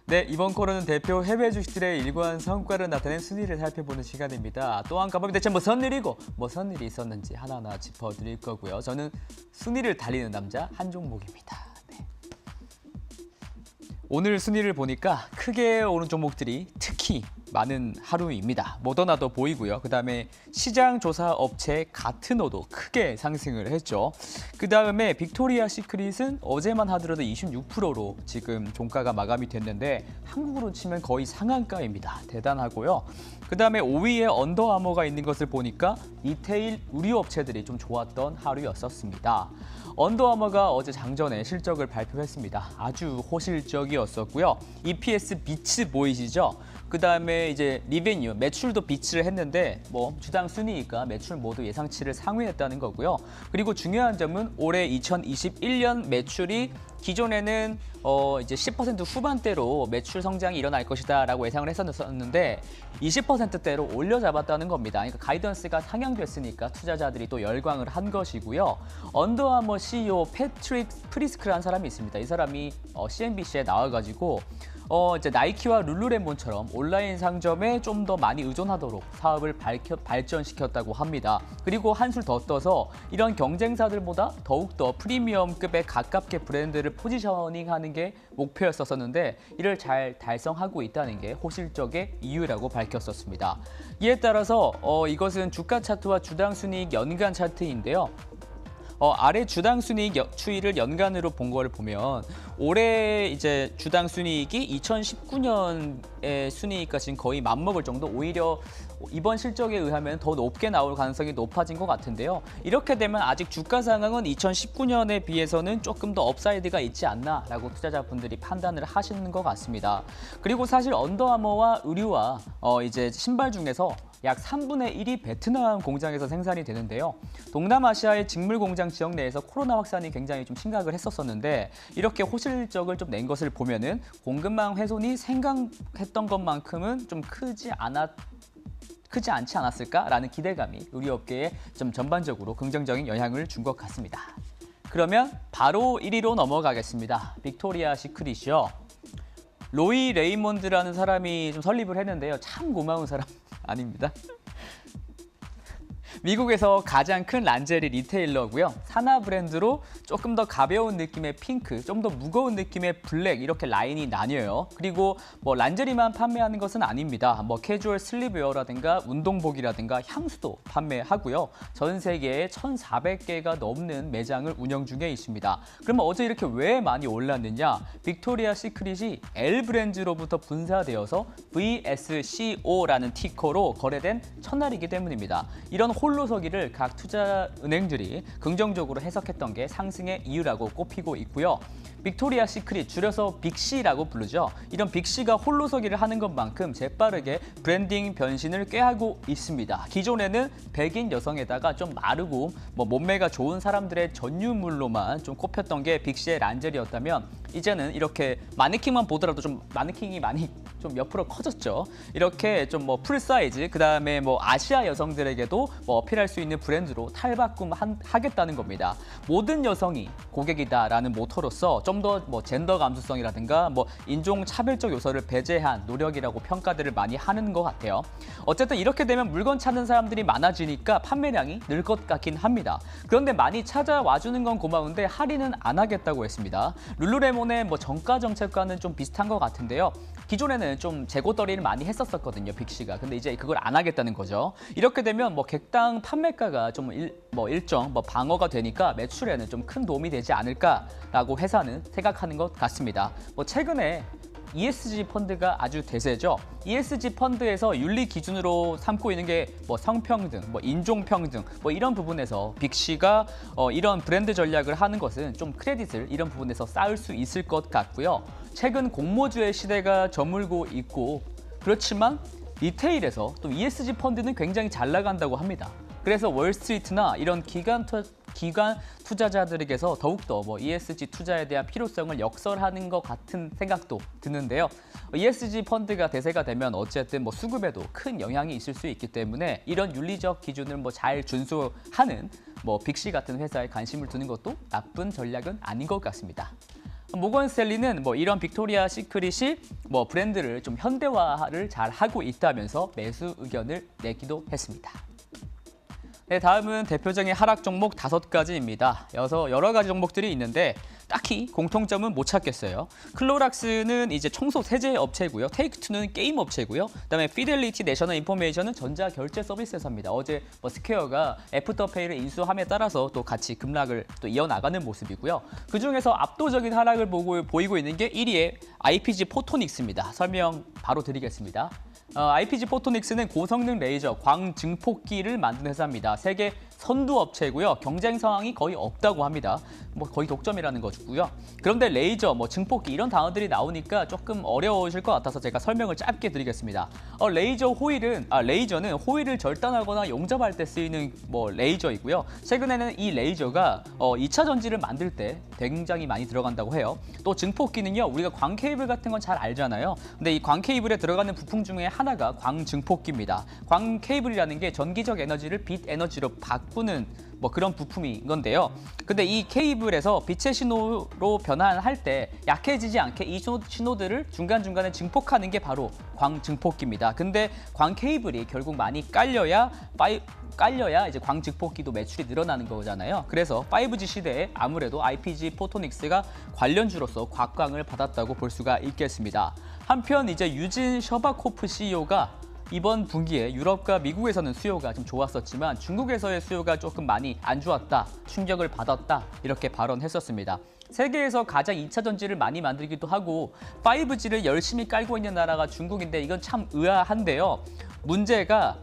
네, 이번 코너는 대표 해외 주식들의 일관 성과를 나타낸 순위를 살펴보는 시간입니다. 또한 가방이 대체 무슨 일이고 무슨 일이 있었는지 하나하나 짚어드릴 거고요. 저는 순위를 달리는 남자 한종목입니다. 네. 오늘 순위를 보니까 크게 오른 종목들이 특히 많은 하루입니다. 모더나도 보이고요. 그다음에 시장조사 업체 가트너도 크게 상승을 했죠. 그다음에 빅토리아 시크릿은 어제만 하더라도 26%로 지금 종가가 마감이 됐는데 한국으로 치면 거의 상한가입니다. 대단하고요. 그다음에 5위에 언더아머가 있는 것을 보니까 리테일 의류 업체들이 좀 좋았던 하루였었습니다. 언더아머가 어제 장전에 실적을 발표했습니다. 아주 호실적이었었고요. EPS 비치 보이시죠? 그다음에 이제 리베뉴, 매출도 비치를 했는데 뭐 주당 순이익과 매출 모두 예상치를 상회했다는 거고요. 그리고 중요한 점은 올해 2021년 매출이 기존에는 이제 10% 후반대로 매출 성장이 일어날 것이다라고 예상을 했었는데 20%대로 올려 잡았다는 겁니다. 그러니까 가이던스가 상향됐으니까 투자자들이 또 열광을 한 것이고요. 언더아머 CEO 패트릭 프리스크라는 사람이 있습니다. 이 사람이 CNBC에 나와가지고 이제 나이키와 룰루레몬처럼 온라인 상점에 좀 더 많이 의존하도록 사업을 발전시켰다고 합니다. 그리고 한술 더 떠서 이런 경쟁사들보다 더욱더 프리미엄급에 가깝게 브랜드를 포지셔닝하는 게 목표였었는데 이를 잘 달성하고 있다는 게 호실적의 이유라고 밝혔었습니다. 이에 따라서 이것은 주가 차트와 주당 순이익 연간 차트인데요. 아래 주당 순이익 추이를 연간으로 본 거를 보면 올해 이제 주당 순이익이 2019년의 순이익과 지금 거의 맞먹을 정도, 오히려 이번 실적에 의하면 더 높게 나올 가능성이 높아진 것 같은데요. 이렇게 되면 아직 주가 상황은 2019년에 비해서는 조금 더 업사이드가 있지 않나라고 투자자분들이 판단을 하시는 것 같습니다. 그리고 사실 언더아머와 의류와 이제 신발 중에서 약 3분의 1이 베트남 공장에서 생산이 되는데요. 동남아시아의 직물 공장 지역 내에서 코로나 확산이 굉장히 좀 심각을 했었는데 이렇게 호실적을 좀 낸 것을 보면은 공급망 훼손이 생각했던 것만큼은 좀 크지 않지 않았을까라는 기대감이 의류업계에 좀 전반적으로 긍정적인 영향을 준 것 같습니다. 그러면 바로 1위로 넘어가겠습니다. 빅토리아 시크릿이요. 로이 레이몬드라는 사람이 좀 설립을 했는데요. 참 고마운 사람 아닙니다. 미국에서 가장 큰 란제리 리테일러고요. 산하 브랜드로 조금 더 가벼운 느낌의 핑크, 좀 더 무거운 느낌의 블랙 이렇게 라인이 나뉘어요. 그리고 뭐 란제리만 판매하는 것은 아닙니다. 뭐 캐주얼 슬리브웨어라든가 운동복이라든가 향수도 판매하고요. 전 세계에 1,400개가 넘는 매장을 운영 중에 있습니다. 그러면 어제 이렇게 왜 많이 올랐느냐? 빅토리아 시크릿이 L 브랜드로부터 분사되어서 VSCO라는 티커로 거래된 첫날이기 때문입니다. 이런 홀로서기를 각 투자은행들이 긍정적으로 해석했던 게 상승의 이유라고 꼽히고 있고요. 빅토리아 시크릿, 줄여서 빅C라고 부르죠. 이런 빅C가 홀로서기를 하는 것만큼 재빠르게 브랜딩 변신을 꾀하고 있습니다. 기존에는 백인 여성에다가 좀 마르고 몸매가 좋은 사람들의 전유물로만 좀 꼽혔던 게 빅C의 란젤이었다면 이제는 이렇게 마네킹만 보더라도 좀 마네킹이 많이 좀 옆으로 커졌죠. 이렇게 좀 풀 사이즈, 그다음에 아시아 여성들에게도 어필할 수 있는 브랜드로 탈바꿈하겠다는 겁니다. 모든 여성이 고객이다라는 모토로서 좀 더 젠더 감수성이라든가 인종 차별적 요소를 배제한 노력이라고 평가들을 많이 하는 것 같아요. 어쨌든 이렇게 되면 물건 찾는 사람들이 많아지니까 판매량이 늘 것 같긴 합니다. 그런데 많이 찾아와 주는 건 고마운데 할인은 안 하겠다고 했습니다. 룰루레몬의 정가 정책과는 좀 비슷한 것 같은데요. 기존에는 좀 재고떨이를 많이 했었거든요, 빅C가. 근데 이제 그걸 안 하겠다는 거죠. 이렇게 되면 객당 판매가가 좀 일정 방어가 되니까 매출에는 좀 큰 도움이 되지 않을까라고 회사는 생각하는 것 같습니다. 최근에 ESG 펀드가 아주 대세죠. ESG 펀드에서 윤리 기준으로 삼고 있는 게 성평등, 인종평등 이런 부분에서 빅C가 이런 브랜드 전략을 하는 것은 좀 크레딧을 이런 부분에서 쌓을 수 있을 것 같고요. 최근 공모주의 시대가 저물고 있고 그렇지만 리테일에서 또 ESG 펀드는 굉장히 잘 나간다고 합니다. 그래서 월스트리트나 이런 기관 투자자들에게서 더욱더 ESG 투자에 대한 필요성을 역설하는 것 같은 생각도 드는데요. ESG 펀드가 대세가 되면 어쨌든 수급에도 큰 영향이 있을 수 있기 때문에 이런 윤리적 기준을 잘 준수하는 빅C 같은 회사에 관심을 두는 것도 나쁜 전략은 아닌 것 같습니다. 모건 스탠리는 뭐 이런 빅토리아 시크릿이 뭐 브랜드를 좀 현대화를 잘 하고 있다면서 매수 의견을 내기도 했습니다. 네, 다음은 대표적인 하락 종목 5가지입니다. 여러 가지 종목들이 있는데 딱히 공통점은 못 찾겠어요. 클로락스는 이제 청소 세제 업체고요. 테이크투는 게임 업체고요. 그다음에 피델리티 내셔널 인포메이션은 전자 결제 서비스 회사입니다. 어제 뭐 스퀘어가 애프터페이를 인수함에 따라서 또 같이 급락을 또 이어나가는 모습이고요. 그중에서 압도적인 하락을 보이고 있는 게 1위의 IPG 포토닉스입니다. 설명 바로 드리겠습니다. IPG 포토닉스는 고성능 레이저 광증폭기를 만드는 회사입니다. 세계 선두 업체고요. 경쟁 상황이 거의 없다고 합니다. 뭐 거의 독점이라는 거고요. 그런데 레이저, 뭐 증폭기 이런 단어들이 나오니까 조금 어려우실 것 같아서 제가 설명을 짧게 드리겠습니다. 레이저는 호일을 절단하거나 용접할 때 쓰이는 뭐 레이저이고요. 최근에는 이 레이저가 2차 전지를 만들 때 굉장히 많이 들어간다고 해요. 또 증폭기는요, 우리가 광 케이블 같은 건 잘 알잖아요. 근데 이 광 케이블에 들어가는 부품 중에 하나가 광 증폭기입니다. 광 케이블이라는 게 전기적 에너지를 빛 에너지로 바꾸는 뭐 그런 부품인 건데요. 근데 이 케이블에서 빛의 신호로 변환할 때 약해지지 않게 이 신호들을 중간중간에 증폭하는 게 바로 광 증폭기입니다. 근데 광 케이블이 결국 많이 깔려야 이제 광 증폭기도 매출이 늘어나는 거잖아요. 그래서 5G 시대에 아무래도 IPG 포토닉스가 관련주로서 곽광을 받았다고 볼 수가 있겠습니다. 한편 이제 유진 셔바코프 CEO가 이번 분기에 유럽과 미국에서는 수요가 좀 좋았었지만 중국에서의 수요가 조금 많이 안 좋았다, 충격을 받았다 이렇게 발언했었습니다. 세계에서 가장 2차 전지를 많이 만들기도 하고 5G를 열심히 깔고 있는 나라가 중국인데 이건 참 의아한데요. 문제가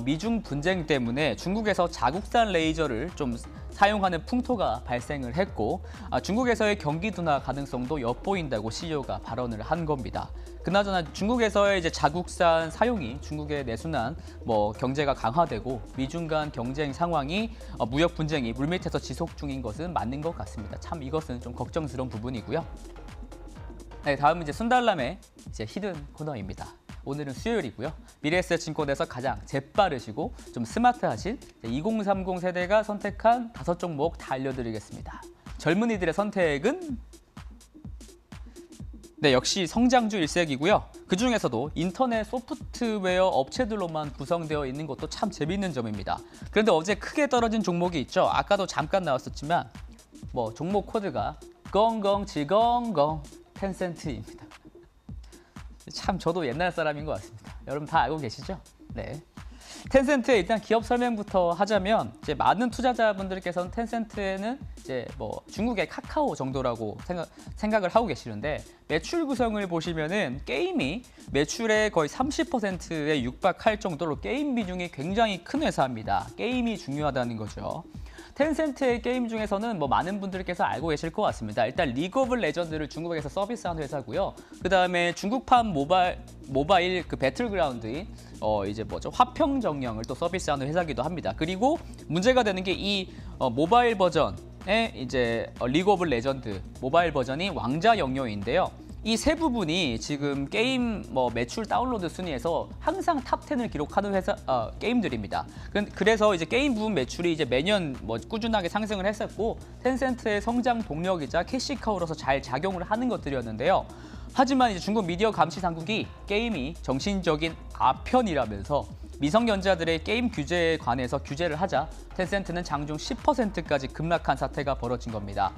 미중 분쟁 때문에 중국에서 자국산 레이저를 좀 사용하는 풍토가 발생을 했고 중국에서의 경기 둔화 가능성도 엿보인다고 CEO가 발언을 한 겁니다. 그나저나 중국에서의 이제 자국산 사용이 중국의 내수난 뭐 경제가 강화되고 미중 간 경쟁 상황이 무역 분쟁이 물밑에서 지속 중인 것은 맞는 것 같습니다. 참 이것은 좀 걱정스러운 부분이고요. 네, 다음은 이제 순달람의 이제 히든 코너입니다. 오늘은 수요일이고요. 미래에셋증권에서 가장 재빠르시고 좀 스마트하신 2030 세대가 선택한 5종목 다 알려드리겠습니다. 젊은이들의 선택은 역시 성장주 일색이고요. 그중에서도 인터넷 소프트웨어 업체들로만 구성되어 있는 것도 참 재미있는 점입니다. 그런데 어제 크게 떨어진 종목이 있죠. 아까도 잠깐 나왔었지만 뭐 종목 코드가 껑껑치껑껑 텐센트입니다. 참 저도 옛날 사람인 것 같습니다. 여러분 다 알고 계시죠? 네. 텐센트의 일단 기업 설명부터 하자면 이제 많은 투자자분들께서는 텐센트에는 이제 뭐 중국의 카카오 정도라고 생각을 하고 계시는데 매출 구성을 보시면은 게임이 매출의 거의 30%에 육박할 정도로 게임 비중이 굉장히 큰 회사입니다. 게임이 중요하다는 거죠. 텐센트의 게임 중에서는 뭐 많은 분들께서 알고 계실 것 같습니다. 일단 리그 오브 레전드를 중국에서 서비스하는 회사고요. 그다음에 중국판 모바일 그 배틀그라운드인 이제 뭐죠? 화평정령을 또 서비스하는 회사기도 합니다. 그리고 문제가 되는 게 이 모바일 버전의 이제 리그 오브 레전드 모바일 버전이 왕자 영역인데요. 이 세 부분이 지금 게임 매출 다운로드 순위에서 항상 탑 10을 기록하는 회사 게임들입니다. 그래서 이제 게임 부분 매출이 이제 매년 꾸준하게 상승을 했었고 텐센트의 성장 동력이자 캐시카우로서 잘 작용을 하는 것들이었는데요. 하지만 이제 중국 미디어 감시 당국이 게임이 정신적인 아편이라면서 미성년자들의 게임 규제에 관해서 규제를 하자 텐센트는 장중 10%까지 급락한 사태가 벌어진 겁니다.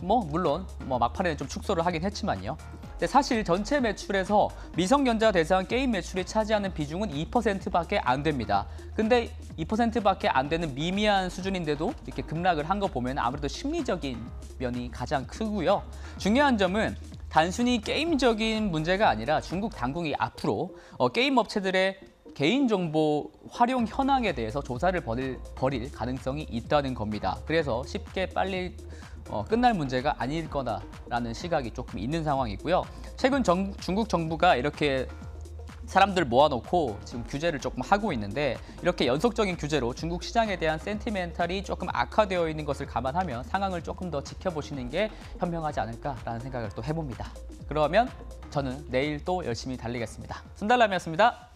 물론 막판에는 좀 축소를 하긴 했지만요. 근데 사실 전체 매출에서 미성년자 대상 게임 매출이 차지하는 비중은 2%밖에 안 됩니다. 근데 2%밖에 안 되는 미미한 수준인데도 이렇게 급락을 한 거 보면 아무래도 심리적인 면이 가장 크고요. 중요한 점은 단순히 게임적인 문제가 아니라 중국 당국이 앞으로 게임 업체들의 개인정보 활용 현황에 대해서 조사를 벌일 가능성이 있다는 겁니다. 그래서 쉽게 빨리 끝날 문제가 아닐 거다라는 시각이 조금 있는 상황이고요. 최근 중국 정부가 이렇게 사람들 모아놓고 지금 규제를 조금 하고 있는데 이렇게 연속적인 규제로 중국 시장에 대한 센티멘탈이 조금 악화되어 있는 것을 감안하면 상황을 조금 더 지켜보시는 게 현명하지 않을까라는 생각을 또 해봅니다. 그러면 저는 내일 또 열심히 달리겠습니다. 순달람이었습니다.